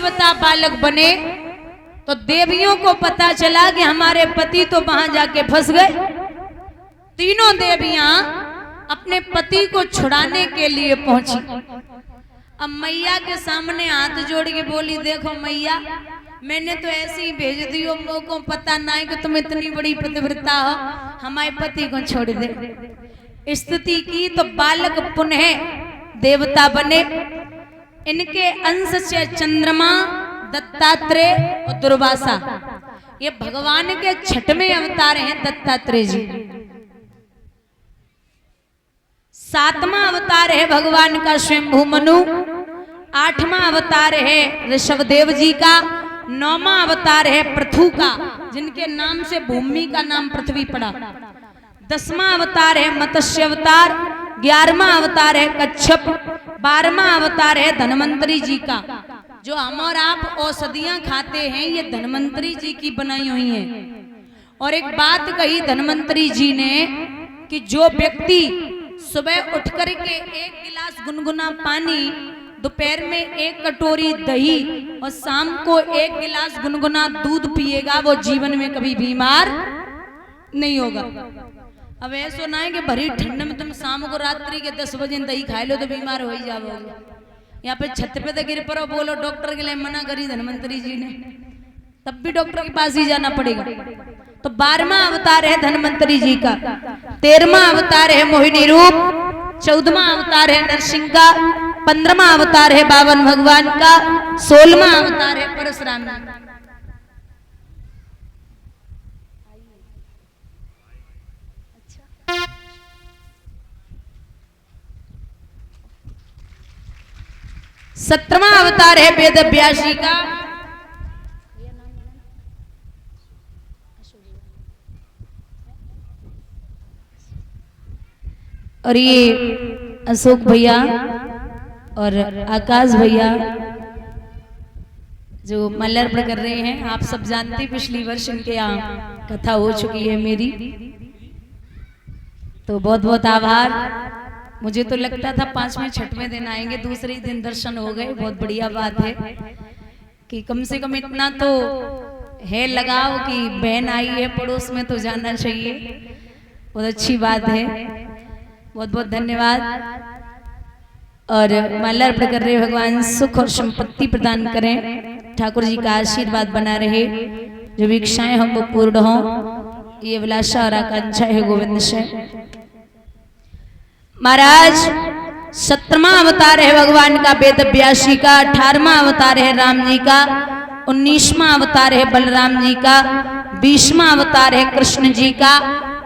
देवता बालक बने तो देवियों को पता चला कि हमारे पति तो वहां जाके फंस गए। तीनों देवियां अपने पति को छुड़ाने के लिए पहुंची। अब मैया के सामने हाथ जोड़ के बोली, देखो मैया, मैंने तो ऐसे ही भेज दियो, मोको पता ना है कि तुम इतनी बड़ी पतिव्रता हो, हमारे पति को छोड़ दे। स्तुति की तो बालक पुनः देवता बने। इनके अंश से चंद्रमा, दत्तात्रेय और दुर्वासा, ये भगवान के छठवें अवतार हैं दत्तात्रेय जी। सातवां अवतार है भगवान का स्वयंभू मनु। आठवां अवतार है ऋषभदेव जी का। नौवां अवतार है पृथु का, जिनके नाम से भूमि का नाम पृथ्वी पड़ा। 10वां अवतार है मत्स्य अवतार। 11वां अवतार है कच्छप। 12वां अवतार है धन्वंतरी जी का। जो हम और आप औषधियां खाते हैं ये धन्वंतरी जी की बनाई हुई हैं। और एक बात कही धन्वंतरी जी ने कि जो व्यक्ति सुबह उठ करके 1 गिलास गुनगुना पानी, दोपहर में 1 कटोरी दही और शाम को 1 गिलास गुनगुना दूध पिएगा, वो जीवन में कभी बीमार नहीं होगा। अब ऐसा सुना है कि भरी ठंड में तुम शाम को रात्रि के 10 बजे दही खा लो तो बीमार हो ही जाओगे। यहाँ पे छत पे तो गिर पड़ो, बोलो डॉक्टर के लिए मना करी धन्वंतरी जी ने, तब भी डॉक्टर के पास ही जाना पड़ेगा। तो 12वां अवतार है धन्वंतरी जी का। 13वां अवतार है मोहिनी रूप। 14वां अवतार है नरसिंह का। 15वां अवतार है बावन भगवान का। 16वां अवतार है परशुराम जी। 17वां अवतार है वेद व्यास जी का। और ये अशोक भैया और आकाश भैया जो माल्यार्पण कर रहे हैं, आप सब जानते, पिछली वर्ष इनके यहाँ कथा हो चुकी है मेरी, तो बहुत बहुत आभार। मुझे तो लगता था 5वें 6वें दिन आएंगे, दूसरे ही दिन दर्शन हो गए। बहुत बढ़िया बात है कि कम से कम इतना तो है लगाव कि बहन आई है पड़ोस में तो जाना चाहिए, बहुत अच्छी बात है। बहुत बहुत धन्यवाद। और माल्यार्पण कर रहे भगवान सुख और संपत्ति प्रदान करें, ठाकुर जी का आशीर्वाद बना रहे, जो इच्छाएं हम वो पूर्ण हो, ये अभिलाषा और आकांक्षा है गोविंद से। महाराज 17वां अवतार है भगवान का वेद व्यास जी का। 18वां अवतार है राम जी का। 19वां अवतार है बलराम जी का। 20वां अवतार है कृष्ण जी का।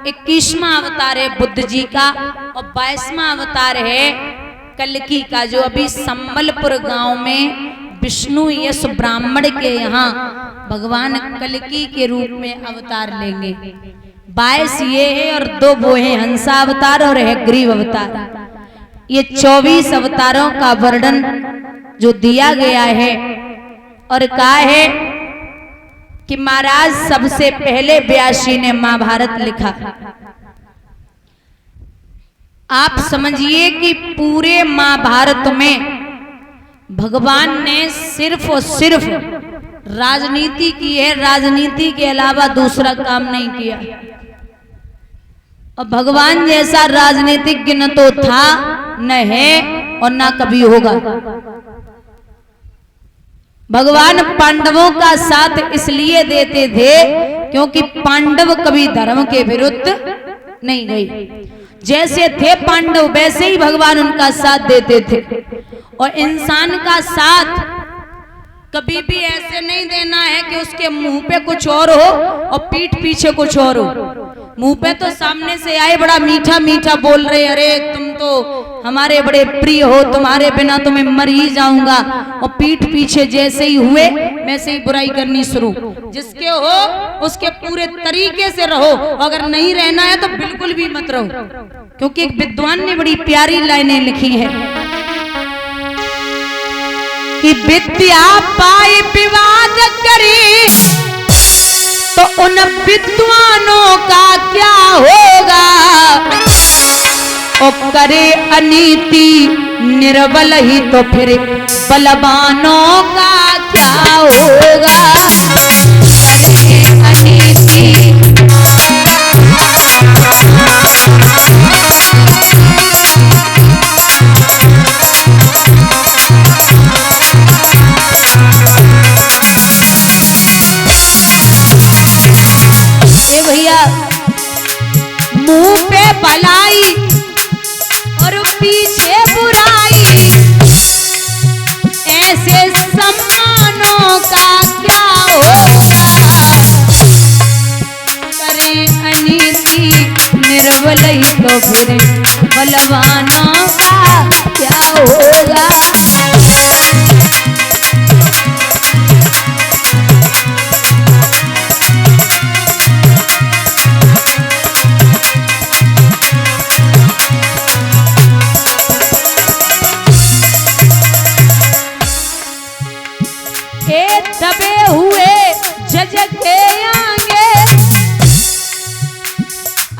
21वां अवतार है बुद्ध जी का। और 22वां अवतार है कल्की का, जो अभी संबलपुर गांव में विष्णु यश ब्राह्मण के यहाँ भगवान कल्की के रूप में अवतार लेंगे। 22 ये है और 2 वो है हंसा अवतार और है ग्रीव अवतार। ये 24 अवतारों का वर्णन जो दिया गया है और कहा है कि महाराज सबसे पहले व्यास जी ने महाभारत लिखा। आप समझिए कि पूरे महाभारत में भगवान ने सिर्फ और सिर्फ राजनीति की है, राजनीति के अलावा दूसरा काम नहीं किया। और भगवान जैसा राजनीतिज्ञ न तो था, न है और न कभी होगा। भगवान पांडवों का साथ इसलिए देते थे क्योंकि पांडव कभी धर्म के विरुद्ध नहीं गए। जैसे थे पांडव वैसे ही भगवान उनका साथ देते थे। और इंसान का साथ कभी भी ऐसे नहीं देना है कि उसके मुंह पे कुछ और हो और पीठ पीछे कुछ और हो। मुंह पे तो सामने से आए बड़ा मीठा मीठा बोल रहे, अरे तुम तो हमारे बड़े प्रिय हो, तुम्हारे बिना तो मैं मर ही जाऊंगा। और पीठ पीछे जैसे ही हुए वैसे ही बुराई करनी शुरू। जिसके हो उसके पूरे तरीके से रहो, अगर नहीं रहना है तो बिल्कुल भी मत रहो। क्योंकि एक विद्वान ने बड़ी प्यारी लाइनें लिखी है कि विद्या पाई विवाद करी तो उन विद्वानों का क्या होगा। और करे अनीति निर्बल ही तो फिर बलवानों का क्या होगा, करे अनीति। भैया मुंह पे भलाई और पीछे बुराई, ऐसे सम्मानों का क्या होगा, करे अनीति निर्बल ही तो फिर बलवानों का क्या होगा। दबे हुए जज के आगे,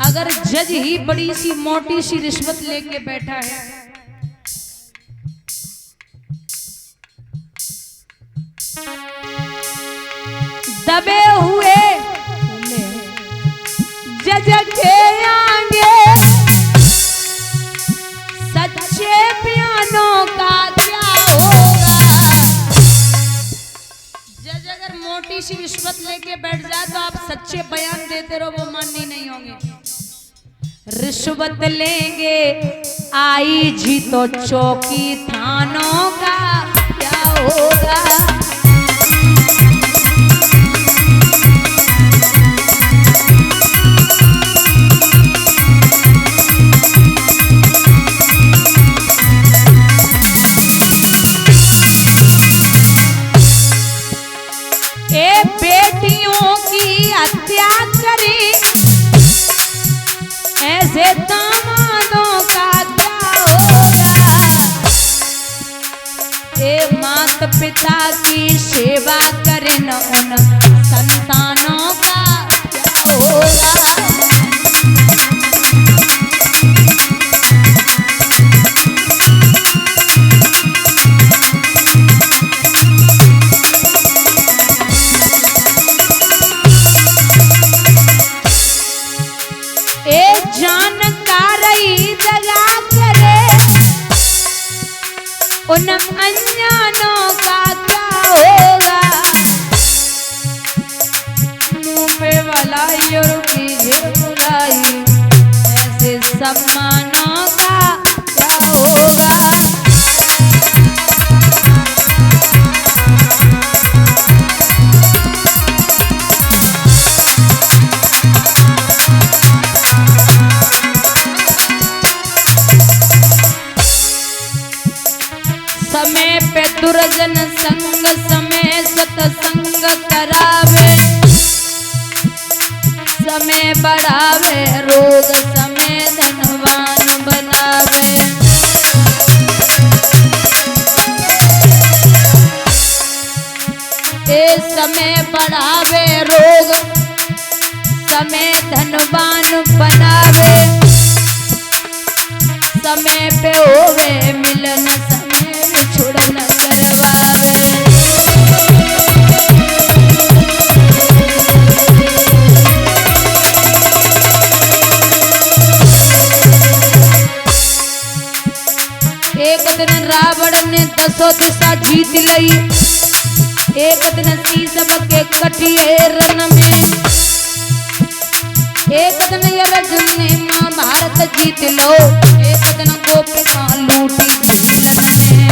अगर जज ही बड़ी सी मोटी सी रिश्वत लेके बैठा है, दबे हुए जज के आगे सच्चे बयानों का क्या होगा। जज अगर मोटी सी रिश्वत लेके बैठ जाए तो आप सच्चे बयान देते रहो, वो माननी नहीं होंगे। रिश्वत लेंगे आई जी तो चौकी थानों का क्या होगा। बेटियों की हत्या करी, ऐसे दामादों का क्या होगा। माता पिता की सेवा करें न उन संतानों का क्या होगा। उन अनजानों का क्या होगा। मुंह पे भलाई और पीछे बुराई, ऐसे सम्मानों का क्या होगा। समय पे दुर्जन संग, समय सतसंग करावे, समय बढ़ावे रोग, समय धनवान बनावे। समय बढ़ावे रोग, समय धनवान बनावे, समय पे होवे मिलन, छुड़न करवावे। एक दिन रावण ने 10 दिशा जीत लई, एक दिन शीशम के कटिए रन में, एक दिन अर्जुन ने महाभारत जीत लो, एक दिन गोपिका लूटी झूलन में।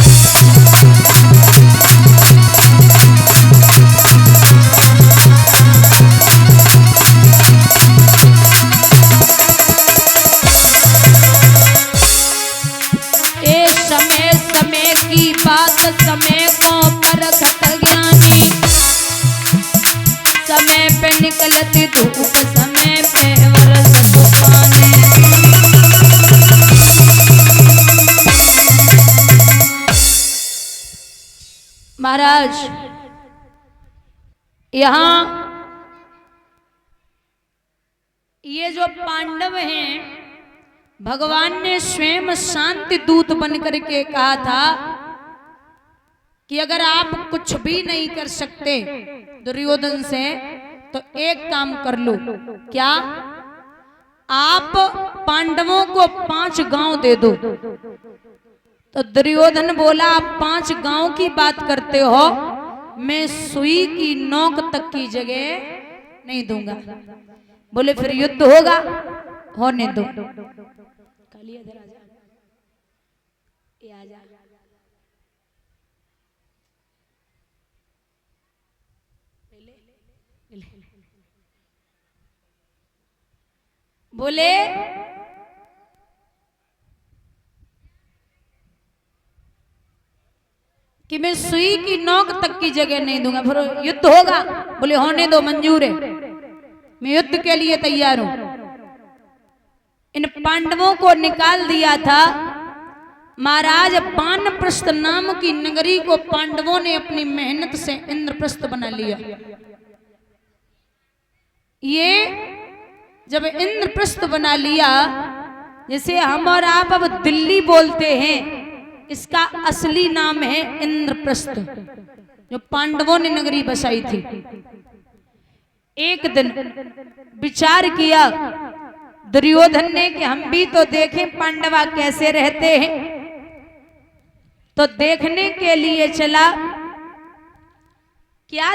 समय समय की बात समय को परखत ज्ञानी, समय पे निकलती धूप, समय पे बरस तूफाने। महाराज यहाँ ये जो पांडव हैं, भगवान ने स्वयं शांति दूत बनकर के कहा था कि अगर आप कुछ भी नहीं कर सकते दुर्योधन से तो एक काम कर लो। क्या? आप पांडवों को 5 गांव दे दो। तो दुर्योधन बोला, आप 5 गांव की बात करते हो, मैं सुई की नोक तक की जगह नहीं दूंगा। बोले फिर युद्ध होगा, होने दो। काली इधर आ जा, ये आ जा। बोले कि मैं सुई की नोक तक की जगह नहीं दूंगा, फिर युद्ध होगा। बोले होने दो, मंजूर है, मैं युद्ध के लिए तैयार हूं। इन पांडवों को निकाल दिया था महाराज। वानप्रस्थ नाम की नगरी को पांडवों ने अपनी मेहनत से इंद्रप्रस्थ बना लिया। ये जब इंद्रप्रस्थ बना लिया, जैसे हम और आप अब दिल्ली बोलते हैं, इसका असली नाम है इंद्रप्रस्थ, जो पांडवों ने नगरी बसाई थी। एक दिन विचार किया दुर्योधन ने कि हम भी तो देखें पांडवा कैसे रहते हैं। तो देखने के लिए चला। क्या